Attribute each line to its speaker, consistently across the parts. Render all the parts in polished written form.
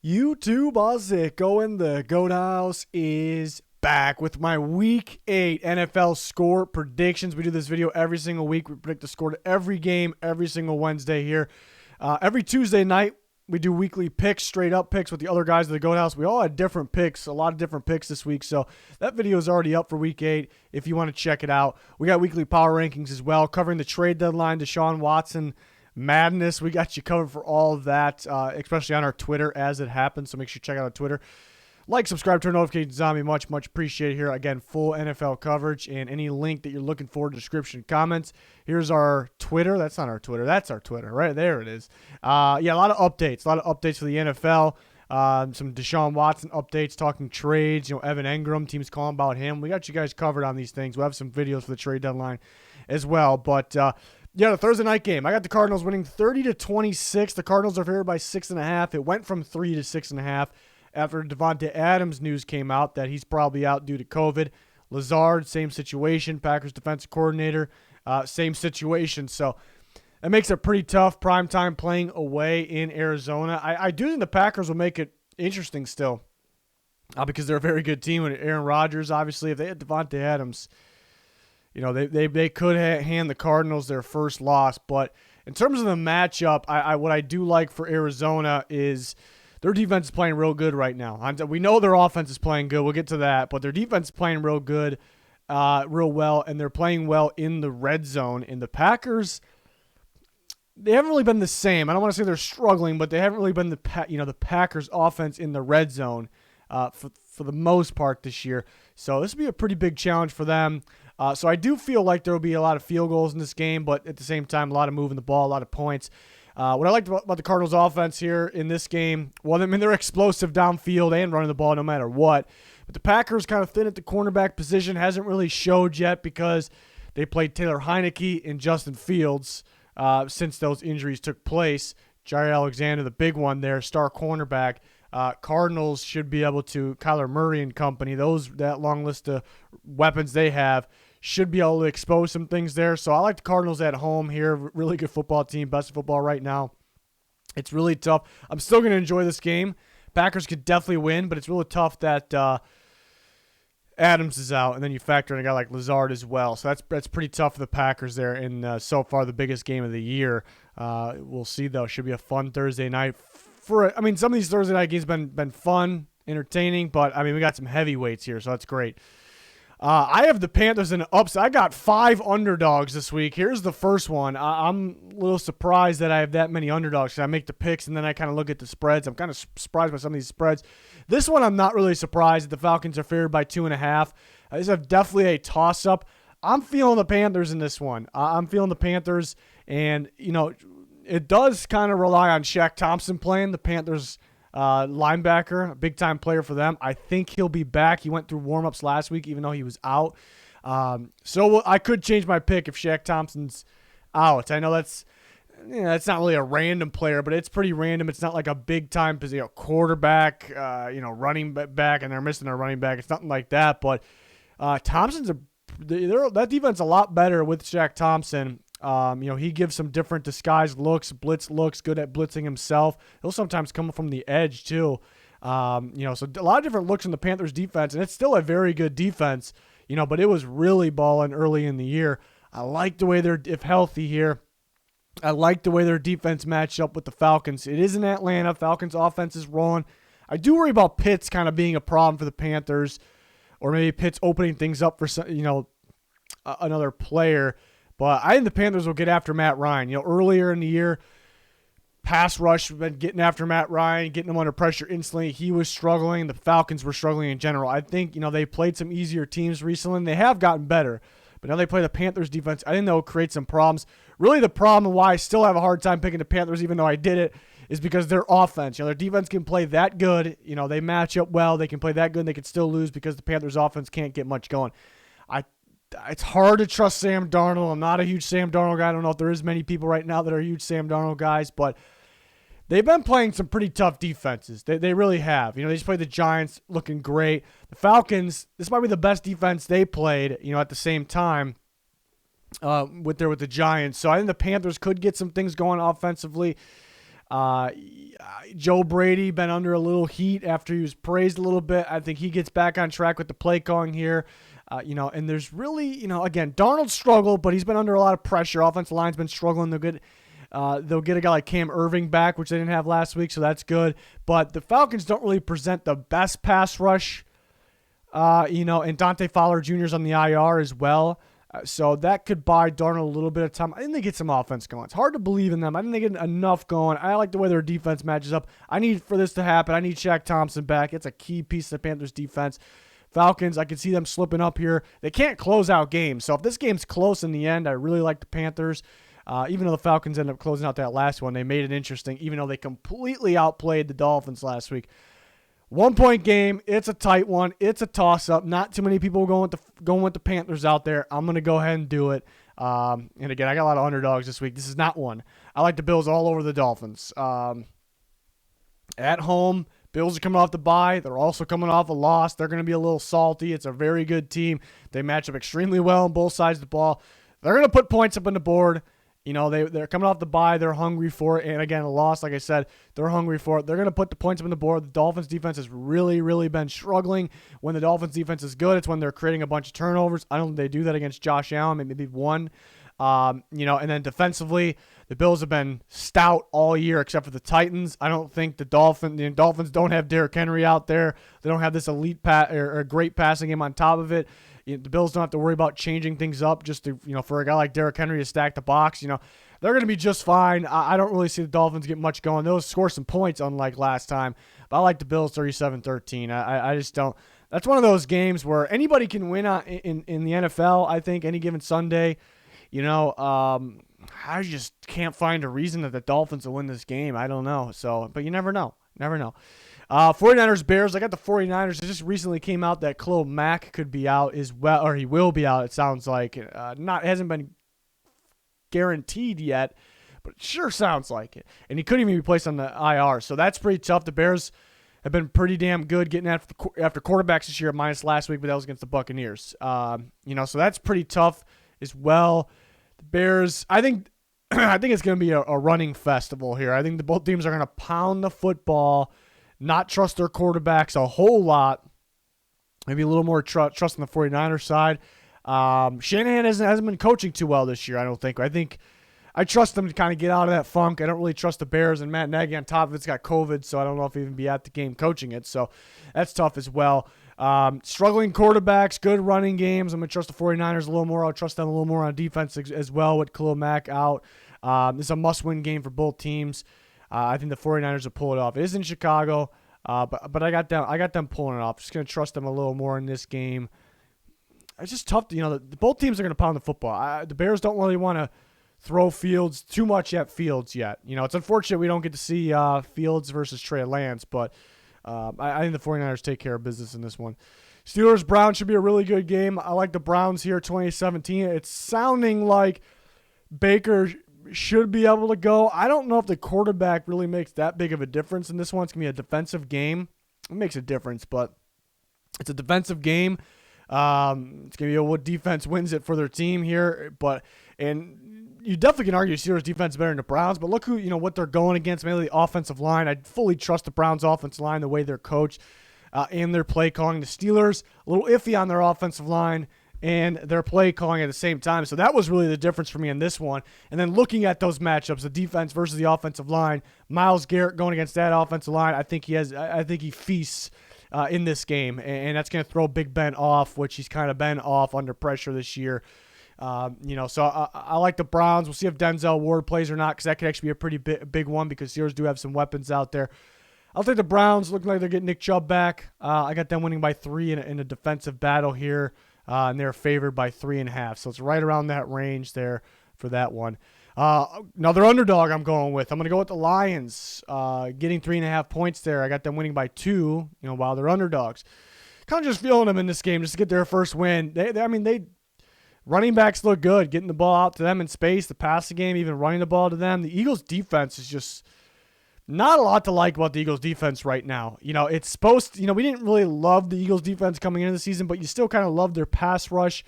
Speaker 1: YouTube, how's it going? The Goat House is back with my Week 8 NFL score predictions. We do this video every single week. We predict the score to every game every single Wednesday here. Every Tuesday night, we do weekly picks, straight up picks with the other guys of the Goat House. We all had different picks, a lot of different picks this week. So that video is already up for Week 8 if you want to check it out. We got weekly power rankings as well, covering the trade deadline, Deshaun Watson madness. We got you covered for all of that, especially on our Twitter as it happens. So make sure you check out our Twitter. Like, subscribe, turn notifications on. Me much appreciated here. Again, full NFL coverage and any link that you're looking for, description, comments. Here's our Twitter. That's not our Twitter. That's our Twitter. Right there it is. Yeah, a lot of updates. A lot of updates for the NFL. Some Deshaun Watson updates, talking trades. You know, Evan Engram, teams calling about him. We got you guys covered on these things. We'll have some videos for the trade deadline as well. But, yeah, the Thursday night game. I got the Cardinals winning 30-26. The Cardinals are favored by 6.5. It went from 3 to 6.5 after Devontae Adams news came out that he's probably out due to COVID. Lazard, same situation. Packers defensive coordinator, same situation. So that makes it pretty tough. Primetime playing away in Arizona. I do think the Packers will make it interesting still because they're a very good team with Aaron Rodgers. Obviously, if they had Devontae Adams, you know, they could hand the Cardinals their first loss. But in terms of the matchup, what I do like for Arizona is their defense is playing real good right now. We know their offense is playing good. We'll get to that. But their defense is playing real good, real well, and they're playing well in the red zone. And the Packers, they haven't really been the same. I don't want to say they're struggling, but they haven't really been the Packers offense in the red zone for the most part this year. So this will be a pretty big challenge for them. So I do feel like there will be a lot of field goals in this game, but at the same time, a lot of moving the ball, a lot of points. What I liked about the Cardinals' offense here in this game, well, I mean, they're explosive downfield and running the ball no matter what. But the Packers kind of thin at the cornerback position, hasn't really showed yet because they played Taylor Heineke and Justin Fields since those injuries took place. Jair Alexander, the big one there, star cornerback. Cardinals should be able to, Kyler Murray and company, that long list of weapons they have, should be able to expose some things there. So I like the Cardinals at home here. Really good football team, best football right now. It's really tough. I'm still going to enjoy this game. Packers could definitely win, but it's really tough that Adams is out, and then you factor in a guy like Lazard as well. So that's pretty tough for the Packers there in so far the biggest game of the year. We'll see, though. Should be a fun Thursday night. Some of these Thursday night games have been fun, entertaining, but, I mean, we got some heavyweights here, so that's great. I have the Panthers in an upset. I got 5 underdogs this week. Here's the first one. I'm a little surprised that I have that many underdogs. I make the picks, and then I kind of look at the spreads. I'm kind of surprised by some of these spreads. This one I'm not really surprised that the Falcons are favored by 2.5. This is definitely a toss-up. I'm feeling the Panthers in this one. I'm feeling the Panthers, and, you know, it does kind of rely on Shaq Thompson playing. The Panthers linebacker, a big-time player for them. I think he'll be back. He went through warm-ups last week, even though he was out. So I could change my pick if Shaq Thompson's out. I know that's not really a random player, but it's pretty random. It's not like a big-time quarterback, running back, and they're missing a running back. It's nothing like that. But Thompson's that defense a lot better with Shaq Thompson. He gives some different disguised looks, blitz looks, good at blitzing himself. He'll sometimes come from the edge too. So a lot of different looks in the Panthers defense, and it's still a very good defense, but it was really balling early in the year. I like the way if healthy here, I like the way their defense matched up with the Falcons. It is in Atlanta. Falcons offense is rolling. I do worry about Pitts kind of being a problem for the Panthers, or maybe Pitts opening things up for another player. But I think the Panthers will get after Matt Ryan. Earlier in the year, pass rush been getting after Matt Ryan, getting him under pressure instantly. He was struggling. The Falcons were struggling in general. I think, they played some easier teams recently, and they have gotten better. But now they play the Panthers defense. I think they'll create some problems. Really the problem why I still have a hard time picking the Panthers, even though I did it, is because their offense. Their defense can play that good. They match up well. They can play that good, and they can still lose because the Panthers offense can't get much going. It's hard to trust Sam Darnold. I'm not a huge Sam Darnold guy. I don't know if there is many people right now that are huge Sam Darnold guys, but they've been playing some pretty tough defenses. They really have. They just played the Giants looking great. The Falcons, this might be the best defense they played, at the same time with the Giants. So I think the Panthers could get some things going offensively. Joe Brady been under a little heat after he was praised a little bit. I think he gets back on track with the play calling here. And there's really, again, Darnold struggled, but he's been under a lot of pressure. Offensive line's been struggling. They'll get a guy like Cam Irving back, which they didn't have last week, so that's good. But the Falcons don't really present the best pass rush, and Dante Fowler Jr. is on the IR as well. So that could buy Darnold a little bit of time. I think they get some offense going. It's hard to believe in them. I think they get enough going. I like the way their defense matches up. I need for this to happen. I need Shaq Thompson back. It's a key piece of the Panthers' defense. Falcons, I can see them slipping up here. They can't close out games. So if this game's close in the end, I really like the Panthers. Even though the Falcons ended up closing out that last one, they made it interesting, even though they completely outplayed the Dolphins last week. 1-point game. It's a tight one. It's a toss-up. Not too many people going with the Panthers out there. I'm going to go ahead and do it. And again, I got a lot of underdogs this week. This is not one. I like the Bills all over the Dolphins. At home, Bills are coming off the bye. They're also coming off a loss. They're going to be a little salty. It's a very good team. They match up extremely well on both sides of the ball. They're going to put points up on the board. They're coming off the bye. They're hungry for it. And again, a loss, like I said, they're hungry for it. They're going to put the points up on the board. The Dolphins defense has really, really been struggling. When the Dolphins defense is good, it's when they're creating a bunch of turnovers. I don't think they do that against Josh Allen, maybe one. And then defensively, the Bills have been stout all year except for the Titans. I don't think the Dolphins don't have Derrick Henry out there. They don't have this elite or a great passing game on top of it. The Bills don't have to worry about changing things up just to, for a guy like Derrick Henry to stack the box. They're going to be just fine. I don't really see the Dolphins get much going. They'll score some points unlike last time. But I like the Bills 37-13. I just don't. That's one of those games where anybody can win in the NFL, I think, any given Sunday. I just can't find a reason that the Dolphins will win this game. I don't know. But you never know. 49ers, Bears. I got the 49ers. It just recently came out that Khalil Mack could be out as well, or he will be out, it sounds like. Hasn't been guaranteed yet, but it sure sounds like it. And he couldn't even be placed on the IR, so that's pretty tough. The Bears have been pretty damn good getting after quarterbacks this year, minus last week, but that was against the Buccaneers. So that's pretty tough as well. The Bears, I think it's going to be a running festival here. I think both teams are going to pound the football, not trust their quarterbacks a whole lot. Maybe a little more trust on the 49ers side. Shanahan hasn't been coaching too well this year, I don't think. I think I trust them to kind of get out of that funk. I don't really trust the Bears, and Matt Nagy on top of it's got COVID, so I don't know if he'll even be at the game coaching it. So that's tough as well. Struggling quarterbacks, good running games. I'm going to trust the 49ers a little more. I'll trust them a little more on defense as well with Khalil Mack out. This is a must-win game for both teams. I think the 49ers will pull it off. It is in Chicago, but I got them pulling it off. Just going to trust them a little more in this game. It's just tough. Both teams are going to pound the football. The Bears don't really want to throw Fields too much at Fields yet. It's unfortunate we don't get to see Fields versus Trey Lance, but I think the 49ers take care of business in this one. Steelers-Browns should be a really good game. I like the Browns here, 2017. It's sounding like Baker should be able to go. I don't know if the quarterback really makes that big of a difference in this one. It's going to be a defensive game. It makes a difference, but it's a defensive game. It's going to be what defense wins it for their team here. And you definitely can argue Steelers defense is better than the Browns, but look what they're going against, mainly the offensive line. I fully trust the Browns offensive line, the way they're coached and their play calling. The Steelers, a little iffy on their offensive line and their play calling at the same time. So that was really the difference for me in this one. And then looking at those matchups, the defense versus the offensive line, Myles Garrett going against that offensive line, I think he feasts in this game, and that's going to throw Big Ben off, which he's kind of been off under pressure this year. So I like the Browns. We'll see if Denzel Ward plays or not, because that could actually be a pretty big one, because Steelers do have some weapons out there. I'll take the Browns. Looking like they're getting Nick Chubb back. I got them winning by 3 in a defensive battle here, and they're favored by 3.5. So it's right around that range there for that one. Another underdog I'm going with. I'm going to go with the Lions, getting 3.5 points there. I got them winning by 2, while they're underdogs. Kind of just feeling them in this game just to get their first win. They running backs look good, getting the ball out to them in space, the passing game, even running the ball to them. The Eagles' defense is just not a lot to like about the Eagles' defense right now. It's supposed to, we didn't really love the Eagles' defense coming into the season, but you still kind of love their pass rush.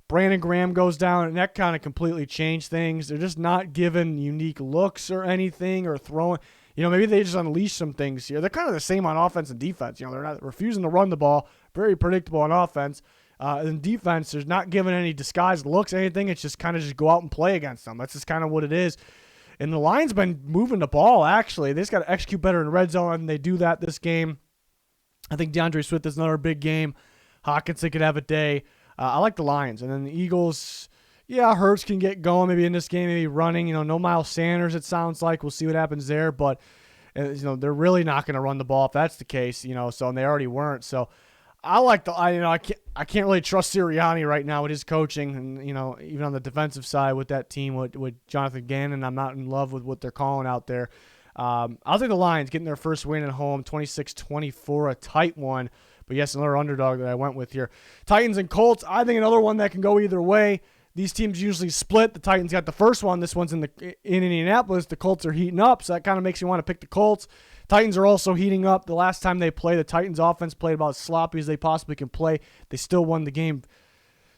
Speaker 1: Brandon Graham goes down, and that kind of completely changed things. They're just not given unique looks or anything or throwing. maybe they just unleash some things here. They're kind of the same on offense and defense. They're not refusing to run the ball, very predictable on offense. In defense, there's not giving any disguised looks, anything. It's just kind of just go out and play against them. That's just kind of what it is. And the Lions been moving the ball, actually. They just got to execute better in red zone, and they do that this game. I think DeAndre Swift is another big game. Hawkinson could have a day. I like the Lions. And then the Eagles, Hurts can get going maybe in this game, maybe running. No Miles Sanders, it sounds like. We'll see what happens there. But, they're really not going to run the ball if that's the case, and they already weren't. So I like I can't really trust Sirianni right now with his coaching, and even on the defensive side with that team with Jonathan Gannon, I'm not in love with what they're calling out there. I'll take the Lions getting their first win at home, 26-24, a tight one. But yes, another underdog that I went with here. Titans and Colts, I think another one that can go either way. These teams usually split. The Titans got the first one. This one's in Indianapolis. The Colts are heating up, so that kind of makes you want to pick the Colts. Titans are also heating up. The last time they played, the Titans offense played about as sloppy as they possibly can play. They still won the game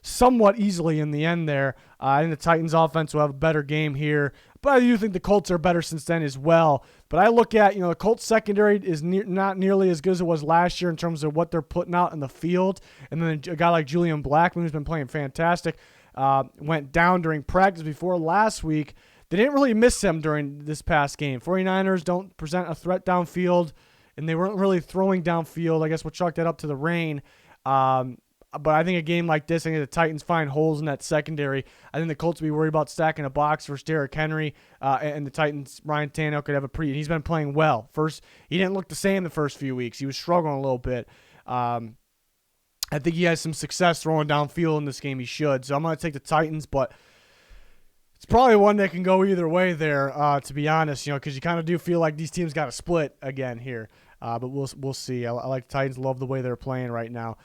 Speaker 1: somewhat easily in the end there. I think the Titans offense will have a better game here, but I do think the Colts are better since then as well. But I look at, the Colts secondary is not nearly as good as it was last year in terms of what they're putting out in the field. And then a guy like Julian Blackmon, who's been playing fantastic, went down during practice before last week. They didn't really miss him during this past game. 49ers don't present a threat downfield, and they weren't really throwing downfield. I guess we'll chalk that up to the rain. But I think a game like this, I think the Titans find holes in that secondary. I think the Colts will be worried about stacking a box versus Derrick Henry, and the Titans, Ryan Tannehill could have he's been playing well. He didn't look the same the first few weeks. He was struggling a little bit. I think he has some success throwing downfield in this game. He should. So I'm going to take the Titans, but it's probably one that can go either way there, to be honest, because you kind of do feel like these teams got to split again here. But we'll see. I like the Titans. Love the way they're playing right now.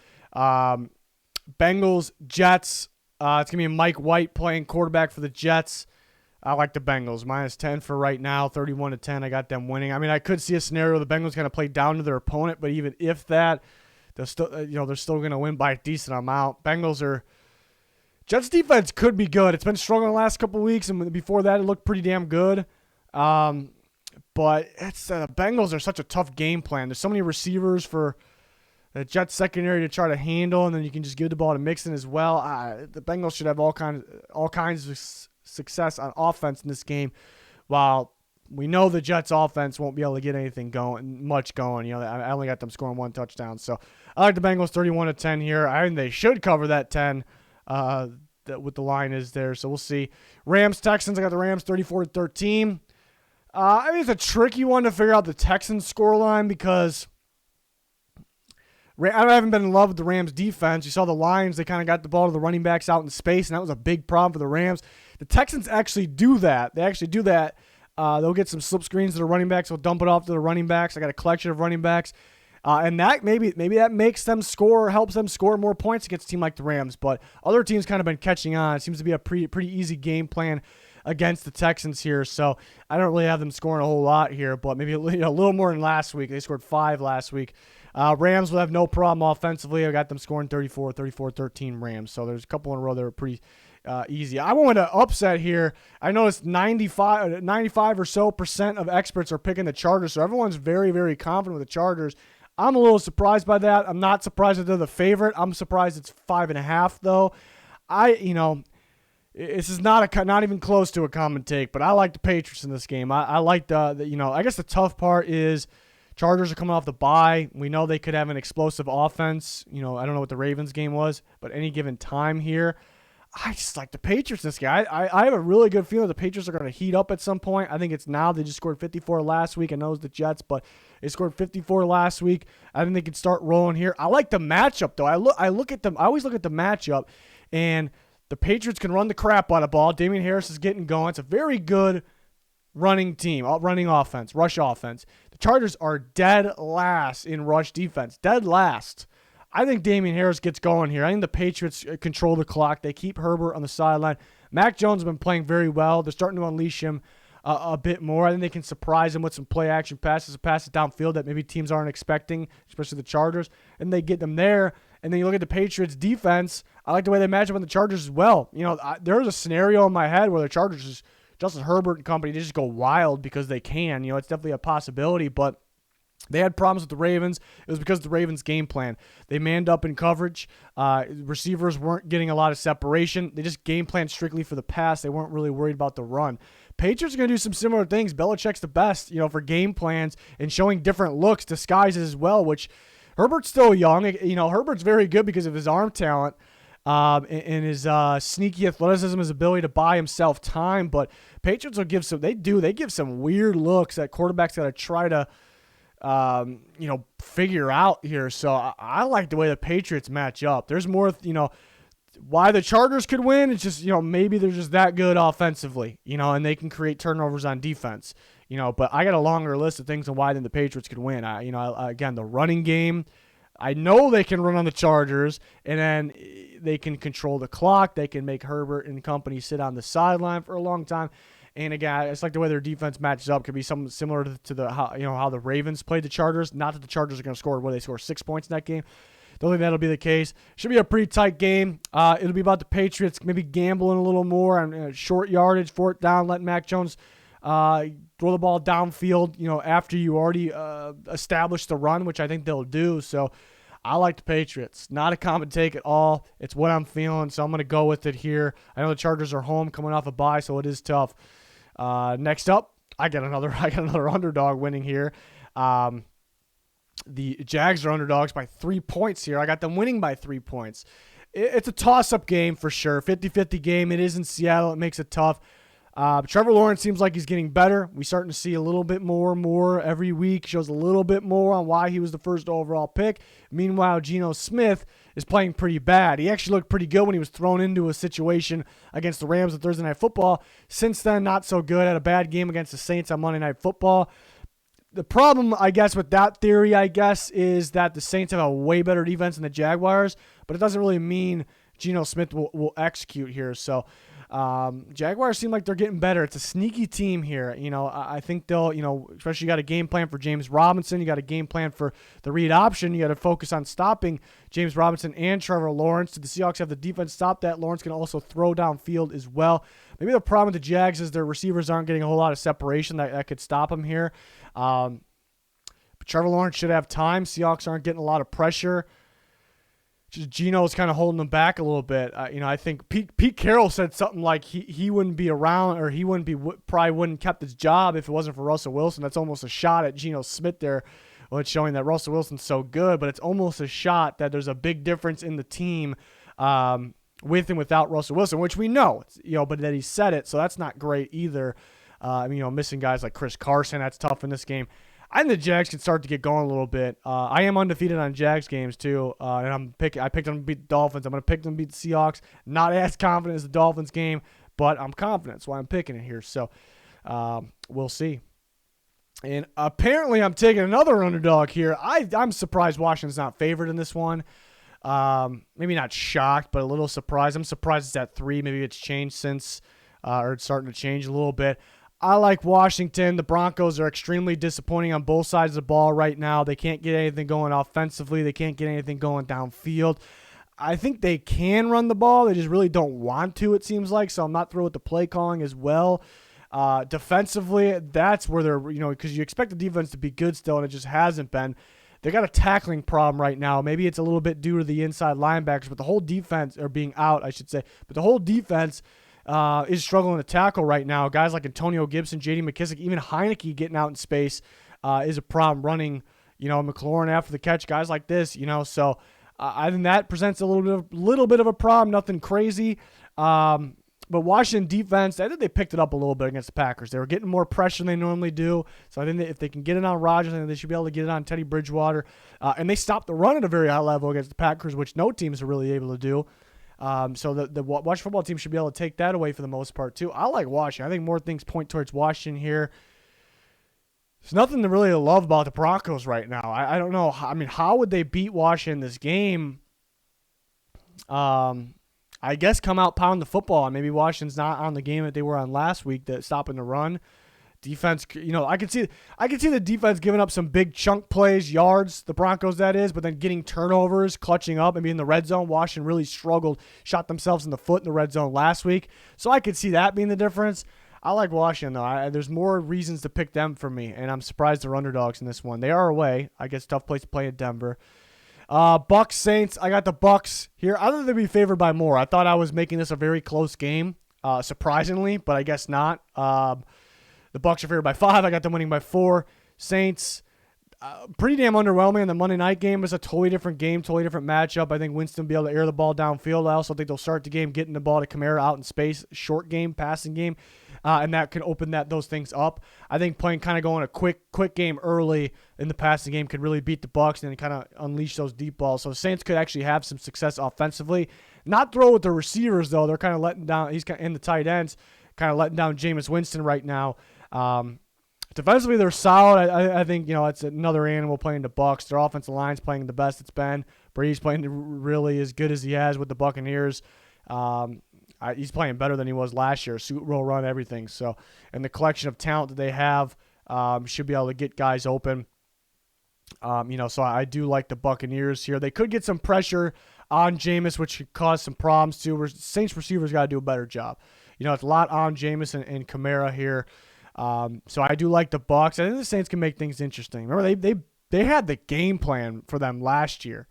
Speaker 1: Bengals, Jets. It's going to be Mike White playing quarterback for the Jets. I like the Bengals. -10 for right now, 31-10. I got them winning. I mean, I could see a scenario the Bengals kind of play down to their opponent, but even if that, they're still going to win by a decent amount. Jets defense could be good. It's been struggling the last couple of weeks, and before that, it looked pretty damn good. But it's the Bengals are such a tough game plan. There's so many receivers for the Jets secondary to try to handle, and then you can just give the ball to Mixon as well. The Bengals should have all kinds of success on offense in this game, while we know the Jets offense won't be able to get anything much going. I only got them scoring one touchdown. So I like the Bengals 31-10 here. I think they should cover that 10 what the line is there. So we'll see. Rams, Texans. I got the Rams 34-13. I think it's a tricky one to figure out the Texans scoreline because I haven't been in love with the Rams defense. You saw the Lions, they kind of got the ball to the running backs out in space, and that was a big problem for the Rams. The Texans actually do that. They'll get some slip screens to the running backs. They'll dump it off to the running backs. I got a collection of running backs. And that maybe that makes them score, helps them score more points against a team like the Rams. But other teams kind of been catching on. It seems to be a pretty easy game plan against the Texans here. So I don't really have them scoring a whole lot here, but maybe a little more than last week. They scored 5 last week. Rams will have no problem offensively. I got them scoring 34-13 Rams. So there's a couple in a row that are pretty easy. I want to upset here. I noticed 95 or so % of experts are picking the Chargers. So everyone's very, very confident with the Chargers. I'm a little surprised by that. I'm not surprised that they're the favorite. I'm surprised it's 5.5 though. This is not even close to a common take, but I like the Patriots in this game. I like I guess the tough part is Chargers are coming off the bye. We know they could have an explosive offense. I don't know what the Ravens game was, but any given time here, I just like the Patriots in this game. I have a really good feeling the Patriots are going to heat up at some point. I think it's now. They just scored 54 last week. I know it was the Jets, but they scored 54 last week. I think they can start rolling here. I like the matchup, though. I look at them. I always look at the matchup, and the Patriots can run the crap out of the ball. Damian Harris is getting going. It's a very good running team, running offense, rush offense. The Chargers are dead last in rush defense. Dead last. I think Damian Harris gets going here. I think the Patriots control the clock. They keep Herbert on the sideline. Mac Jones has been playing very well. They're starting to unleash him a bit more. I think they can surprise him with some play-action passes downfield that maybe teams aren't expecting, especially the Chargers, and they get them there. And then you look at the Patriots' defense. I like the way they match up on the Chargers as well. There's a scenario in my head where the Chargers just Justin Herbert and company, they just go wild because they can. It's definitely a possibility, but they had problems with the Ravens. It was because of the Ravens' game plan. They manned up in coverage. Receivers weren't getting a lot of separation. They just game planned strictly for the pass. They weren't really worried about the run. Patriots are going to do some similar things. Belichick's the best, for game plans and showing different looks, disguises as well, which Herbert's still young. Herbert's very good because of his arm talent and his sneaky athleticism, his ability to buy himself time. But Patriots will give they give some weird looks that quarterbacks got to try to figure out here. So I like the way the Patriots match up. There's more, why the Chargers could win. It's just, maybe they're just that good offensively, and they can create turnovers on defense, but I got a longer list of things on why then the Patriots could win. Again, the running game, I know they can run on the Chargers, and then they can control the clock. They can make Herbert and company sit on the sideline for a long time. And again, it's like the way their defense matches up could be something similar to the how the Ravens played the Chargers. Not that the Chargers are going to score. They score 6 points in that game. Don't think that'll be the case. Should be a pretty tight game. It'll be about the Patriots maybe gambling a little more on short yardage, fourth down, letting Mac Jones throw the ball downfield. After you already established the run, which I think they'll do. So I like the Patriots. Not a common take at all. It's what I'm feeling, so I'm going to go with it here. I know the Chargers are home, coming off a bye, so it is tough. Next up, I got another underdog winning here. The Jags are underdogs by 3 points here. I got them winning by 3 points. It's a toss-up game for sure. 50-50 game. It is in Seattle. It makes it tough. Trevor Lawrence seems like he's getting better. We're starting to see a little bit more every week. Shows a little bit more on why he was the first overall pick. Meanwhile, Geno Smith is playing pretty bad. He actually looked pretty good when he was thrown into a situation against the Rams on Thursday Night Football. Since then, not so good. Had a bad game against the Saints on Monday Night Football. The problem, I guess, with that theory, is that the Saints have a way better defense than the Jaguars, but it doesn't really mean Geno Smith will execute here. So Jaguars seem like they're getting better. It's a sneaky team here. I think they'll, especially you got a game plan for James Robinson. You got a game plan for the read option. You got to focus on stopping James Robinson and Trevor Lawrence. Did the Seahawks have the defense stop that? Lawrence can also throw downfield as well. Maybe the problem with the Jags is their receivers aren't getting a whole lot of separation that could stop them here. But Trevor Lawrence should have time. Seahawks aren't getting a lot of pressure. Just Geno's kind of holding them back a little bit. I think Pete Carroll said something like he wouldn't be around, or he probably wouldn't kept his job if it wasn't for Russell Wilson. That's almost a shot at Geno Smith there. Well, it's showing that Russell Wilson's so good, but it's almost a shot that there's a big difference in the team with and without Russell Wilson, which we know, but that he said it, so that's not great either. Missing guys like Chris Carson, that's tough in this game. I think the Jags can start to get going a little bit. I am undefeated on Jags games too, and I picked them to beat the Dolphins. I'm going to pick them to beat the Seahawks. Not as confident as the Dolphins game, but I'm confident. That's why I'm picking it here. So we'll see. And apparently I'm taking another underdog here. I'm surprised Washington's not favored in this one. Maybe not shocked, but a little surprised. I'm surprised it's at 3. Maybe it's changed since, or it's starting to change a little bit. I like Washington. The Broncos are extremely disappointing on both sides of the ball right now. They can't get anything going offensively. They can't get anything going downfield. I think they can run the ball. They just really don't want to, it seems like. So I'm not thrilled with the play calling as well. Defensively, that's where they're, because you expect the defense to be good still, and it just hasn't been. They got a tackling problem right now. Maybe it's a little bit due to the inside linebackers, but the whole defense, or being out, I should say, but the whole defense is struggling to tackle right now. Guys like Antonio Gibson, J.D. McKissick, even Heineke getting out in space is a problem. Running, McLaurin after the catch, guys like this, So I think that presents a little bit of a problem. Nothing crazy. But Washington defense, I think they picked it up a little bit against the Packers. They were getting more pressure than they normally do. So I think that if they can get it on Rodgers, I think they should be able to get it on Teddy Bridgewater. And they stopped the run at a very high level against the Packers, which no teams are really able to do. So the Washington football team should be able to take that away for the most part too. I like Washington. I think more things point towards Washington here. There's nothing to really love about the Broncos right now. I don't know. I mean, how would they beat Washington this game? I guess come out pound the football. Maybe Washington's not on the game that they were on last week, that stopping the run. Defense, I could see the defense giving up some big chunk plays, yards, the Broncos that is, but then getting turnovers, clutching up, and being in the red zone. Washington really struggled, shot themselves in the foot in the red zone last week. So I could see that being the difference. I like Washington, though. There's more reasons to pick them for me, and I'm surprised they're underdogs in this one. They are away. I guess tough place to play in Denver. Bucks Saints. I got the Bucks here. I thought they'd be favored by more. I thought I was making this a very close game, surprisingly, but I guess not. The Bucks are favored by 5. I got them winning by 4. Saints, pretty damn underwhelming in the Monday night game. It's a totally different game, totally different matchup. I think Winston will be able to air the ball downfield. I also think they'll start the game getting the ball to Kamara out in space, short game, passing game, and that can open those things up. I think playing kind of going a quick game early in the passing game could really beat the Bucks and kind of unleash those deep balls. So the Saints could actually have some success offensively. Not throw with the receivers, though. They're kind of letting down. He's in the tight ends, kind of letting down Jameis Winston right now. Defensively, they're solid. I think, it's another animal playing the Bucks. Their offensive line's playing the best it's been. Brady's playing really as good as he has with the Buccaneers. He's playing better than he was last year. Suit, roll, run, everything. So, and the collection of talent that they have should be able to get guys open. So I do like the Buccaneers here. They could get some pressure on Jameis, which could cause some problems too. Saints receivers got to do a better job. It's a lot on Jameis and Kamara here. So I do like the Bucs. I think the Saints can make things interesting. Remember, they had the game plan for them last year.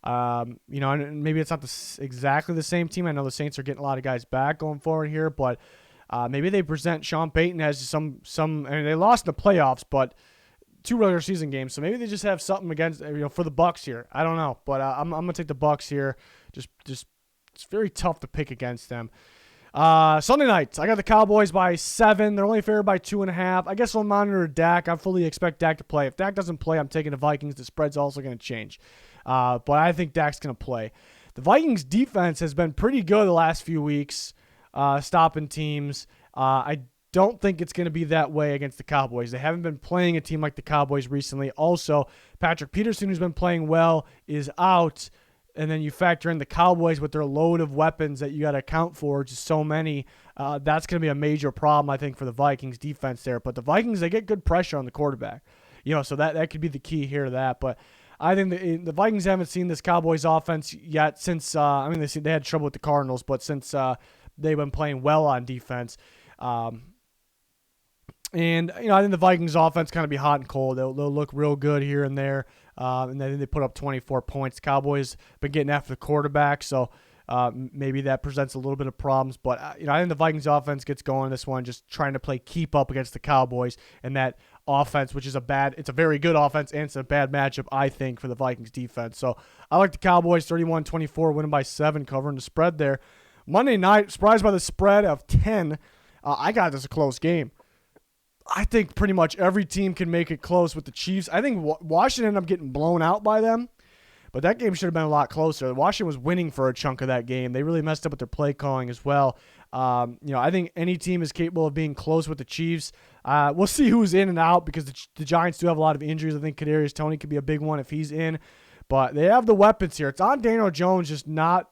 Speaker 1: And maybe it's not exactly the same team. I know the Saints are getting a lot of guys back going forward here, but maybe they present Sean Payton as some. I mean, they lost in the playoffs, but 2 regular season games. So maybe they just have something against for the Bucs here. I don't know, but I'm gonna take the Bucs here. Just it's very tough to pick against them. Sunday night, I got the Cowboys by 7. They're only favored by 2.5. I guess I'll monitor Dak. I fully expect Dak to play. If Dak doesn't play, I'm taking the Vikings. The spread's also going to change. But I think Dak's going to play. The Vikings defense has been pretty good the last few weeks, stopping teams. I don't think it's going to be that way against the Cowboys. They haven't been playing a team like the Cowboys recently. Also, Patrick Peterson, who's been playing well, is out. And then you factor in the Cowboys with their load of weapons that you got to account for, just so many. That's going to be a major problem, I think, for the Vikings defense there. But the Vikings, they get good pressure on the quarterback. So that could be the key here to that. But I think the Vikings haven't seen this Cowboys offense yet since, they had trouble with the Cardinals, but since they've been playing well on defense. I think the Vikings offense kind of be hot and cold. They'll look real good here and there. And then they put up 24 points. Cowboys been getting after the quarterback, so maybe that presents a little bit of problems. But I think the Vikings offense gets going in this one, just trying to keep up against the Cowboys and that offense, which is it's a very good offense and it's a bad matchup, I think, for the Vikings defense. So I like the Cowboys 31-24, winning by 7, covering the spread there. Monday night, surprised by the spread of 10. I got this a close game. I think pretty much every team can make it close with the Chiefs. I think Washington ended up getting blown out by them, but that game should have been a lot closer. Washington was winning for a chunk of that game. They really messed up with their play calling as well. I think any team is capable of being close with the Chiefs. We'll see who's in and out because the Giants do have a lot of injuries. I think Kadarius Toney could be a big one if he's in, but they have the weapons here. It's on Daniel Jones, just not.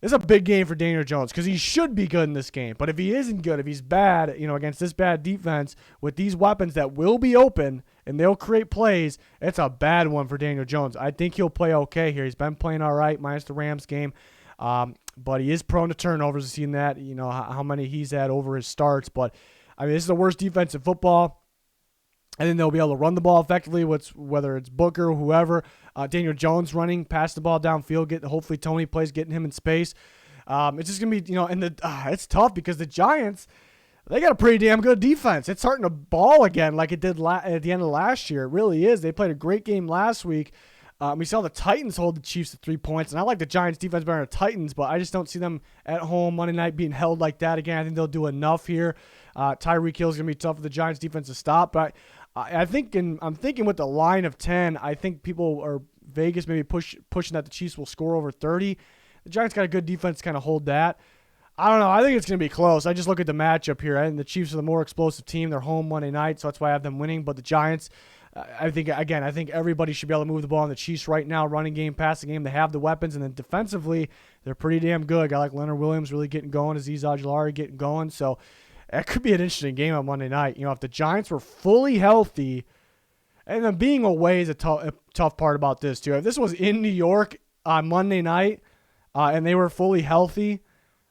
Speaker 1: It's a big game for Daniel Jones because he should be good in this game. But if he isn't good, if he's bad, against this bad defense with these weapons that will be open and they'll create plays, it's a bad one for Daniel Jones. I think he'll play okay here. He's been playing all right minus the Rams game. But he is prone to turnovers. I've seen that, how many he's had over his starts. But, this is the worst defense in football. And then they'll be able to run the ball effectively, whether it's Booker or whoever. Daniel Jones running, pass the ball downfield. Hopefully Toney plays, getting him in space. It's just going to be, it's tough because the Giants, they got a pretty damn good defense. It's starting to ball again like it did at the end of last year. It really is. They played a great game last week. We saw the Titans hold the Chiefs to 3 points, and I like the Giants' defense better than the Titans, but I just don't see them at home Monday night being held like that again. I think they'll do enough here. Tyreek Hill's going to be tough for the Giants' defense to stop, but I'm thinking with the line of 10, I think people are Vegas maybe pushing that the Chiefs will score over 30. The Giants got a good defense to kind of hold that. I don't know. I think it's going to be close. I just look at the matchup here. I think the Chiefs are the more explosive team. They're home Monday night, so that's why I have them winning. But the Giants, I think everybody should be able to move the ball on the Chiefs right now. Running game, passing game, they have the weapons. And then defensively, they're pretty damn good. A guy like Leonard Williams really getting going. Azeez Ojulari getting going. So that could be an interesting game on Monday night. If the Giants were fully healthy, and then being away is a tough part about this too. If this was in New York on Monday night and they were fully healthy,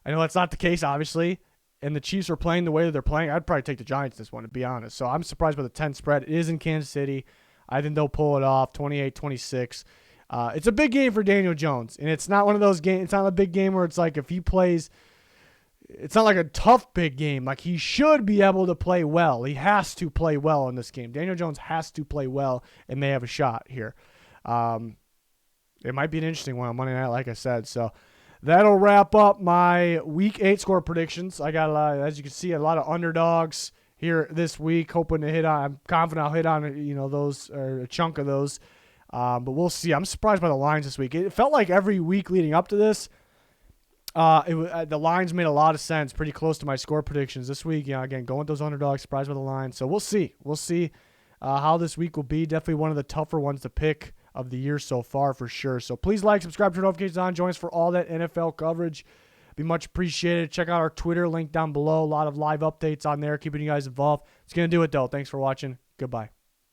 Speaker 1: I know that's not the case, obviously. and the Chiefs are playing the way that they're playing, I'd probably take the Giants this one, to be honest. So I'm surprised by the 10 spread. It is in Kansas City. I think they'll pull it off, 28-26. It's a big game for Daniel Jones, and it's not one of those games. It's not a big game where it's like if he plays, it's not like a tough big game. Like he should be able to play well. He has to play well in this game. Daniel Jones has to play well, and they have a shot here. It might be an interesting one on Monday night, like I said. So that'll wrap up my Week 8 score predictions. I got, as you can see, a lot of underdogs here this week, hoping to hit on. I'm confident I'll hit on those, or a chunk of those. But we'll see. I'm surprised by the lines this week. It felt like every week leading up to this, the lines made a lot of sense, pretty close to my score predictions this week. Again, going with those underdogs, surprised by the lines. So we'll see. We'll see how this week will be. Definitely one of the tougher ones to pick of the year so far for sure. So please like, subscribe, turn notifications on. Join us for all that NFL coverage. Be much appreciated. Check out our Twitter link down below. A lot of live updates on there, keeping you guys involved. It's going to do it, though. Thanks for watching. Goodbye.